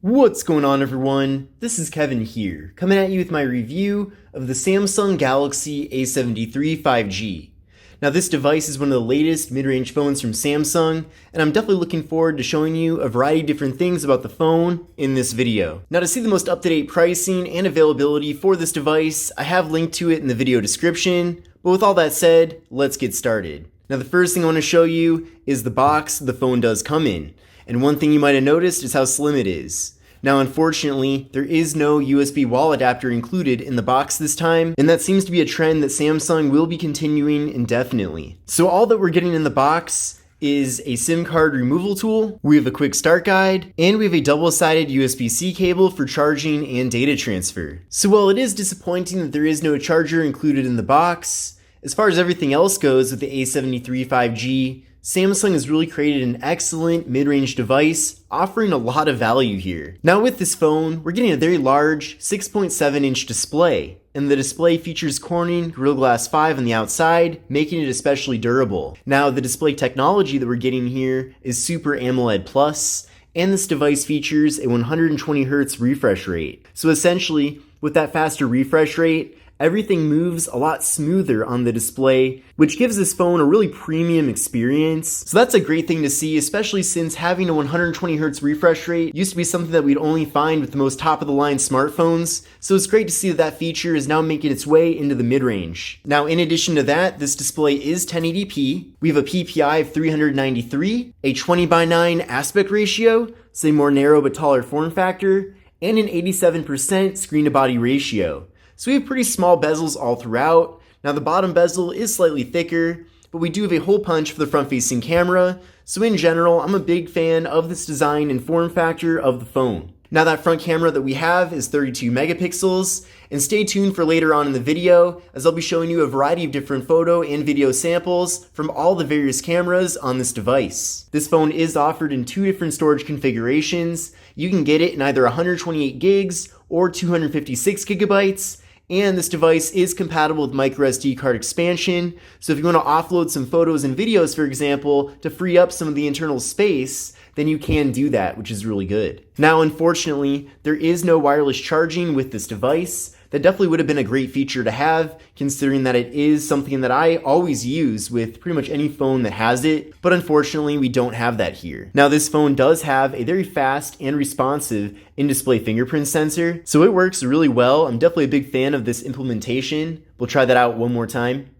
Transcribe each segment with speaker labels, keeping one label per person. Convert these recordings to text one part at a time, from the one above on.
Speaker 1: What's going on, everyone? This is Kevin here, coming at you with my review of the Samsung Galaxy A73 5G. Now, this device is one of the latest mid-range phones from Samsung, and I'm definitely looking forward to showing you a variety of different things about the phone in this video. Now, to see the most up-to-date pricing and availability for this device, I have linked to it in the video description, but with all that said, let's get started. Now, the first thing I want to show you is the box the phone does come in. And one thing you might have noticed is how slim it is. Now, unfortunately, there is no USB wall adapter included in the box this time, and that seems to be a trend that Samsung will be continuing indefinitely. So all that we're getting in the box is a SIM card removal tool, we have a quick start guide, and we have a double-sided USB-C cable for charging and data transfer. So while it is disappointing that there is no charger included in the box, as far as everything else goes with the A73 5G, Samsung has really created an excellent mid-range device, offering a lot of value here. Now with this phone, we're getting a very large 6.7-inch display, and the display features Corning Gorilla Glass 5 on the outside, making it especially durable. Now the display technology that we're getting here is Super AMOLED Plus, and this device features a 120Hz refresh rate. So essentially, with that faster refresh rate, everything moves a lot smoother on the display, which gives this phone a really premium experience. So that's a great thing to see, especially since having a 120Hz refresh rate used to be something that we'd only find with the most top-of-the-line smartphones. So it's great to see that that feature is now making its way into the mid-range. Now, in addition to that, this display is 1080p. We have a PPI of 393, a 20:9 aspect ratio, so a more narrow but taller form factor, and an 87% screen-to-body ratio. So we have pretty small bezels all throughout. Now the bottom bezel is slightly thicker, but we do have a hole punch for the front-facing camera. So in general, I'm a big fan of this design and form factor of the phone. Now that front camera that we have is 32 megapixels, and stay tuned for later on in the video as I'll be showing you a variety of different photo and video samples from all the various cameras on this device. This phone is offered in two different storage configurations. You can get it in either 128 gigs or 256 gigabytes. And this device is compatible with microSD card expansion, so if you want to offload some photos and videos, for example, to free up some of the internal space, then you can do that, which is really good. Now, unfortunately, there is no wireless charging with this device. That definitely would have been a great feature to have, considering that it is something that I always use with pretty much any phone that has it, but unfortunately we don't have that here. Now this phone does have a very fast and responsive in-display fingerprint sensor, so it works really well. I'm definitely a big fan of this implementation. We'll try that out one more time.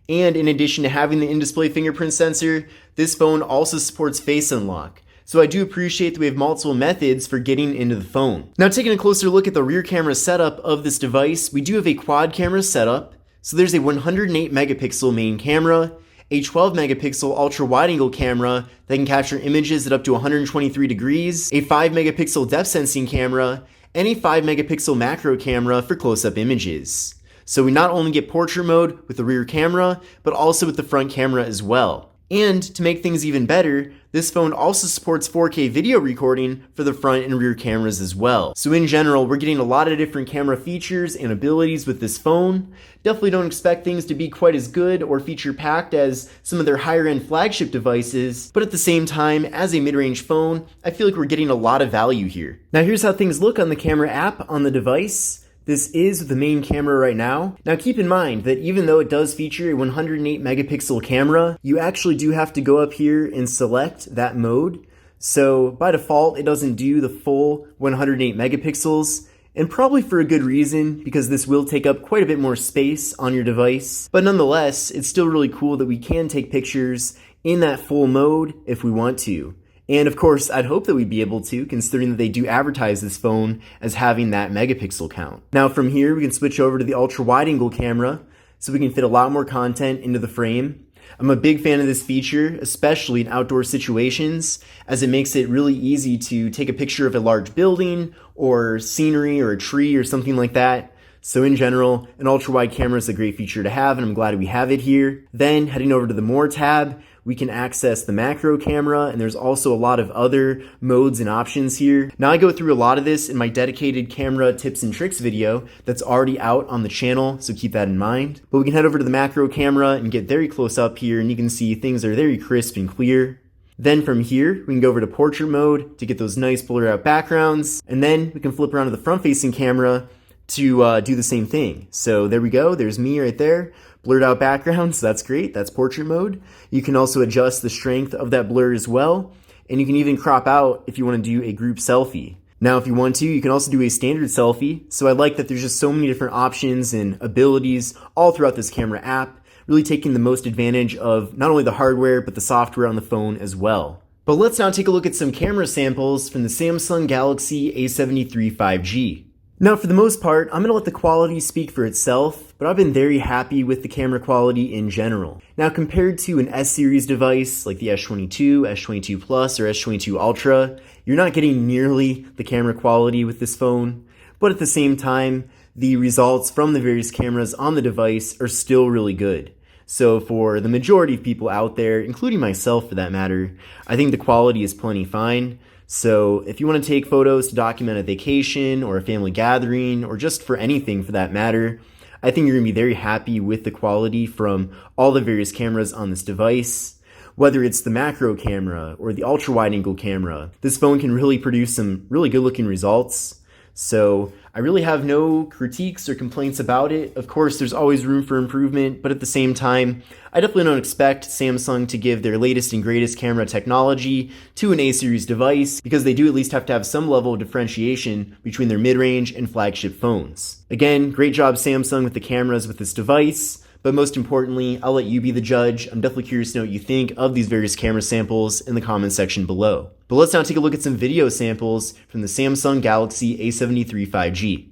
Speaker 1: And in addition to having the in-display fingerprint sensor, this phone also supports Face Unlock. So I do appreciate that we have multiple methods for getting into the phone. Now taking a closer look at the rear camera setup of this device, we do have a quad camera setup. So there's a 108 megapixel main camera, a 12 megapixel ultra wide angle camera that can capture images at up to 123 degrees, a 5 megapixel depth sensing camera, and a 5 megapixel macro camera for close-up images. So we not only get portrait mode with the rear camera, but also with the front camera as well. And to make things even better, this phone also supports 4K video recording for the front and rear cameras as well. So in general, we're getting a lot of different camera features and abilities with this phone. Definitely don't expect things to be quite as good or feature-packed as some of their higher-end flagship devices, but at the same time, as a mid-range phone, I feel like we're getting a lot of value here. Now here's how things look on the camera app on the device. This is the main camera right now. Now keep in mind that even though it does feature a 108 megapixel camera, you actually do have to go up here and select that mode. So by default, it doesn't do the full 108 megapixels, and probably for a good reason, because this will take up quite a bit more space on your device. But nonetheless, it's still really cool that we can take pictures in that full mode if we want to. And of course, I'd hope that we'd be able to, considering that they do advertise this phone as having that megapixel count. Now from here, we can switch over to the ultra wide angle camera, so we can fit a lot more content into the frame. I'm a big fan of this feature, especially in outdoor situations, as it makes it really easy to take a picture of a large building, or scenery, or a tree, or something like that. So in general, an ultra wide camera is a great feature to have, and I'm glad we have it here. Then heading over to the More tab, we can access the macro camera, and there's also a lot of other modes and options here. Now I go through a lot of this in my dedicated camera tips and tricks video that's already out on the channel, so keep that in mind. But we can head over to the macro camera and get very close up here, and you can see things are very crisp and clear. Then from here, we can go over to portrait mode to get those nice blurred out backgrounds. And then we can flip around to the front facing camera to do the same thing. So there we go. There's me right there. Blurred out background. So that's great. That's portrait mode. You can also adjust the strength of that blur as well. And you can even crop out if you want to do a group selfie. Now, if you want to, you can also do a standard selfie. So I like that there's just so many different options and abilities all throughout this camera app, really taking the most advantage of not only the hardware, but the software on the phone as well. But let's now take a look at some camera samples from the Samsung Galaxy A73 5G. Now, for the most part, I'm going to let the quality speak for itself, but I've been very happy with the camera quality in general. Now, compared to an S-series device like the S22, S22 Plus, or S22 Ultra, you're not getting nearly the camera quality with this phone, but at the same time, the results from the various cameras on the device are still really good. So for the majority of people out there, including myself for that matter, I think the quality is plenty fine. So if you want to take photos to document a vacation or a family gathering or just for anything for that matter, I think you're going to be very happy with the quality from all the various cameras on this device. Whether it's the macro camera or the ultra wide angle camera, this phone can really produce some really good looking results. So I really have no critiques or complaints about it. Of course, there's always room for improvement, but at the same time, I definitely don't expect Samsung to give their latest and greatest camera technology to an A-series device because they do at least have to have some level of differentiation between their mid-range and flagship phones. Again, great job Samsung with the cameras with this device. But most importantly, I'll let you be the judge. I'm definitely curious to know what you think of these various camera samples in the comments section below. But let's now take a look at some video samples from the Samsung Galaxy A73 5G.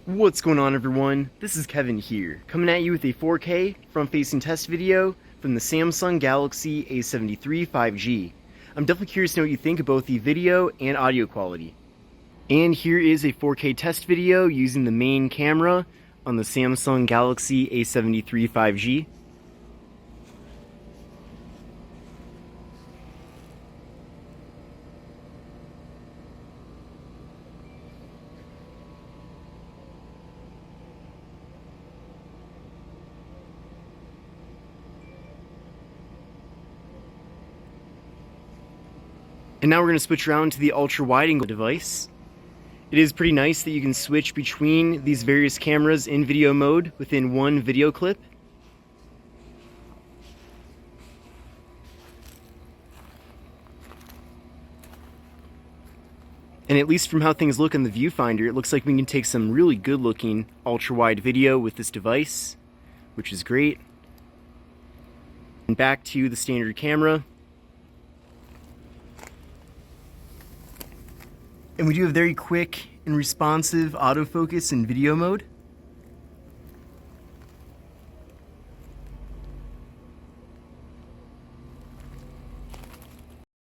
Speaker 1: What's going on, everyone? This is Kevin here, coming at you with a 4K front-facing test video from the Samsung Galaxy A73 5G. I'm definitely curious to know what you think of both the video and audio quality. And here is a 4K test video using the main camera on the Samsung Galaxy A73 5G. And now we're going to switch around to the ultra wide angle device. It is pretty nice that you can switch between these various cameras in video mode within one video clip. And at least from how things look in the viewfinder, it looks like we can take some really good looking ultra wide video with this device, which is great. And back to the standard camera. And we do have very quick and responsive autofocus in video mode.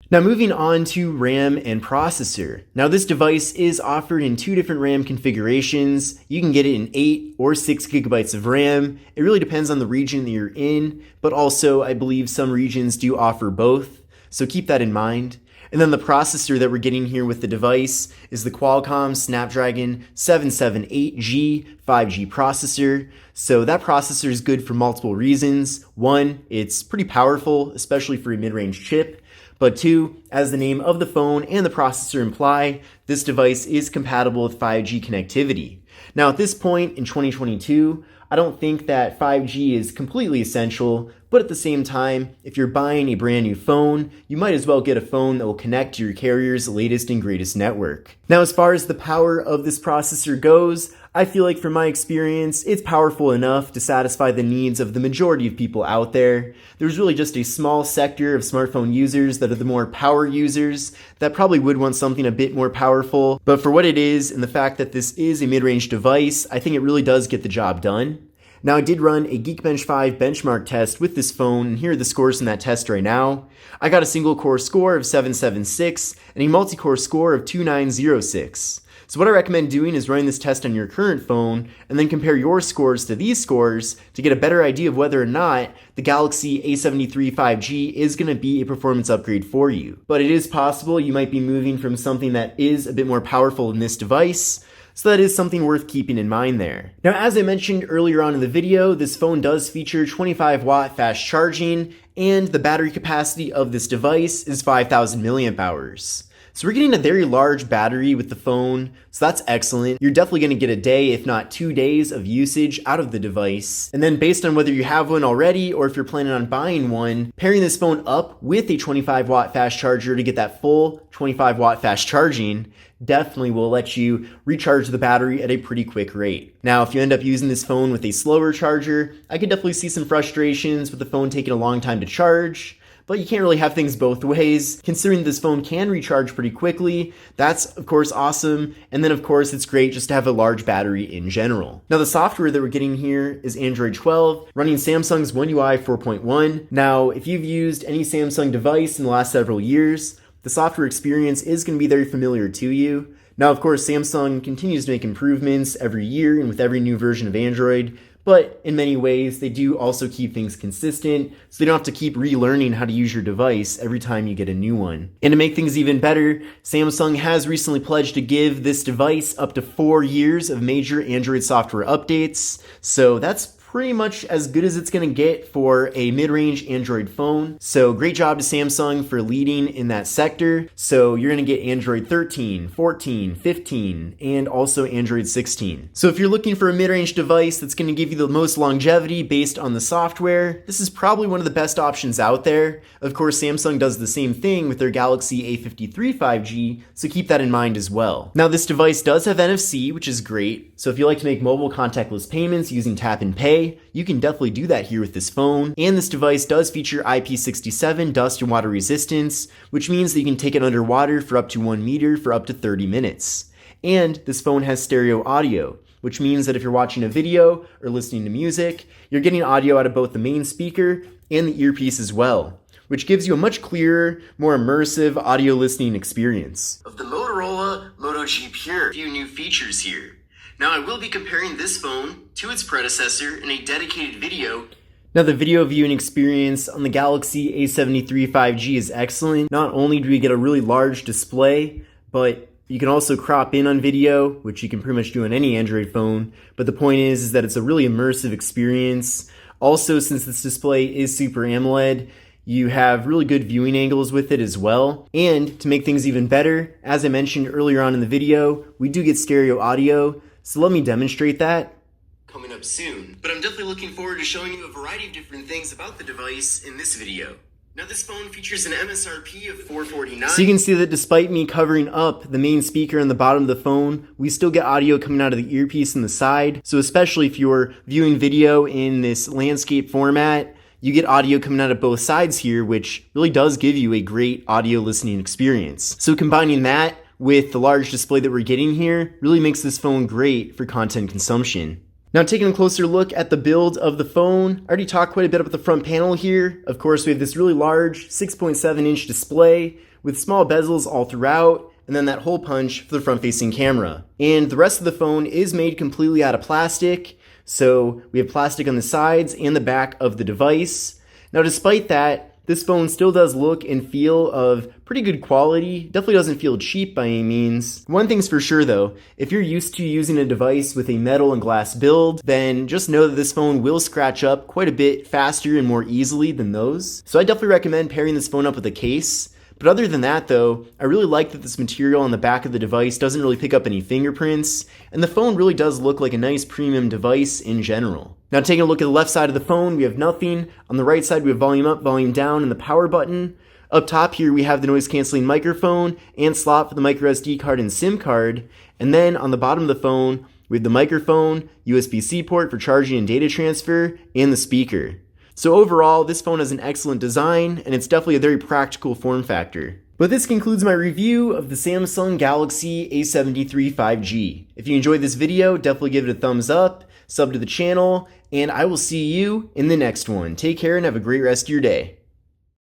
Speaker 1: Now moving on to RAM and processor. Now this device is offered in two different RAM configurations. You can get it in 8 or 6 gigabytes of RAM. It really depends on the region that you're in, but also I believe some regions do offer both. So keep that in mind. And then the processor that we're getting here with the device is the Qualcomm Snapdragon 778G 5G processor. So that processor is good for multiple reasons. One, it's pretty powerful, especially for a mid-range chip. But two, as the name of the phone and the processor imply, this device is compatible with 5G connectivity. Now at this point in 2022, I don't think that 5G is completely essential, but at the same time, if you're buying a brand new phone, you might as well get a phone that will connect to your carrier's latest and greatest network. Now, as far as the power of this processor goes, I feel like from my experience, it's powerful enough to satisfy the needs of the majority of people out there. There's really just a small sector of smartphone users that are the more power users that probably would want something a bit more powerful. But for what it is and the fact that this is a mid-range device, I think it really does get the job done. Now, I did run a Geekbench 5 benchmark test with this phone, and here are the scores from that test right now. I got a single core score of 776 and a multi-core score of 2906. So what I recommend doing is running this test on your current phone and then compare your scores to these scores to get a better idea of whether or not the Galaxy A73 5G is going to be a performance upgrade for you. But it is possible you might be moving from something that is a bit more powerful in this device, so that is something worth keeping in mind there. Now, as I mentioned earlier on in the video, this phone does feature 25 watt fast charging and the battery capacity of this device is 5,000 milliamp hours. So we're getting a very large battery with the phone, so that's excellent. You're definitely going to get a day, if not 2 days of usage out of the device. And then based on whether you have one already or if you're planning on buying one, pairing this phone up with a 25 watt fast charger to get that full 25 watt fast charging definitely will let you recharge the battery at a pretty quick rate. Now, if you end up using this phone with a slower charger, I could definitely see some frustrations with the phone taking a long time to charge. But you can't really have things both ways. Considering this phone can recharge pretty quickly, that's of course awesome. And then of course it's great just to have a large battery in general. Now the software that we're getting here is Android 12, running Samsung's One UI 4.1. Now if you've used any Samsung device in the last several years, the software experience is going to be very familiar to you. Now of course Samsung continues to make improvements every year and with every new version of Android. But in many ways, they do also keep things consistent, so they don't have to keep relearning how to use your device every time you get a new one. And to make things even better, Samsung has recently pledged to give this device up to 4 years of major Android software updates, so that's pretty much as good as it's going to get for a mid-range Android phone. So great job to Samsung for leading in that sector. So you're going to get Android 13, 14, 15, and also Android 16. So if you're looking for a mid-range device that's going to give you the most longevity based on the software, this is probably one of the best options out there. Of course, Samsung does the same thing with their Galaxy A73 5G, so keep that in mind as well. Now this device does have NFC, which is great. So if you like to make mobile contactless payments using tap and pay, you can definitely do that here with this phone. And this device does feature IP67 dust and water resistance, which means that you can take it underwater for up to 1 meter for up to 30 minutes. And this phone has stereo audio, which means that if you're watching a video or listening to music, you're getting audio out of both the main speaker and the earpiece as well, which gives you a much clearer, more immersive audio listening experience. Of the Motorola Moto G Pure, a few new features here. Now I will be comparing this phone to its predecessor in a dedicated video. Now the video viewing experience on the Galaxy A73 5G is excellent. Not only do we get a really large display, but you can also crop in on video, which you can pretty much do on any Android phone. But the point is that it's a really immersive experience. Also, since this display is Super AMOLED, you have really good viewing angles with it as well. And to make things even better, as I mentioned earlier on in the video, we do get stereo audio. So let me demonstrate that coming up soon. But I'm definitely looking forward to showing you a variety of different things about the device in this video. Now this phone features an MSRP of $449. So you can see that despite me covering up the main speaker on the bottom of the phone, we still get audio coming out of the earpiece on the side. So especially if you're viewing video in this landscape format, you get audio coming out of both sides here, which really does give you a great audio listening experience. So combining that with the large display that we're getting here really makes this phone great for content consumption. Now taking a closer look at the build of the phone, I already talked quite a bit about the front panel here. Of course, we have this really large 6.7-inch display with small bezels all throughout, and then that hole punch for the front-facing camera. And the rest of the phone is made completely out of plastic, so we have plastic on the sides and the back of the device. Now despite that, this phone still does look and feel of pretty good quality. Definitely doesn't feel cheap by any means. One thing's for sure though, if you're used to using a device with a metal and glass build, then just know that this phone will scratch up quite a bit faster and more easily than those. So I definitely recommend pairing this phone up with a case. But other than that though, I really like that this material on the back of the device doesn't really pick up any fingerprints, and the phone really does look like a nice premium device in general. Now taking a look at the left side of the phone, we have nothing. On the right side we have volume up, volume down, and the power button. Up top here we have the noise canceling microphone and slot for the micro SD card and SIM card. And then on the bottom of the phone, we have the microphone, USB-C port for charging and data transfer, and the speaker. So overall, this phone has an excellent design, and it's definitely a very practical form factor. But this concludes my review of the Samsung Galaxy A73 5G. If you enjoyed this video, definitely give it a thumbs up, sub to the channel, and I will see you in the next one. Take care and have a great rest of your day.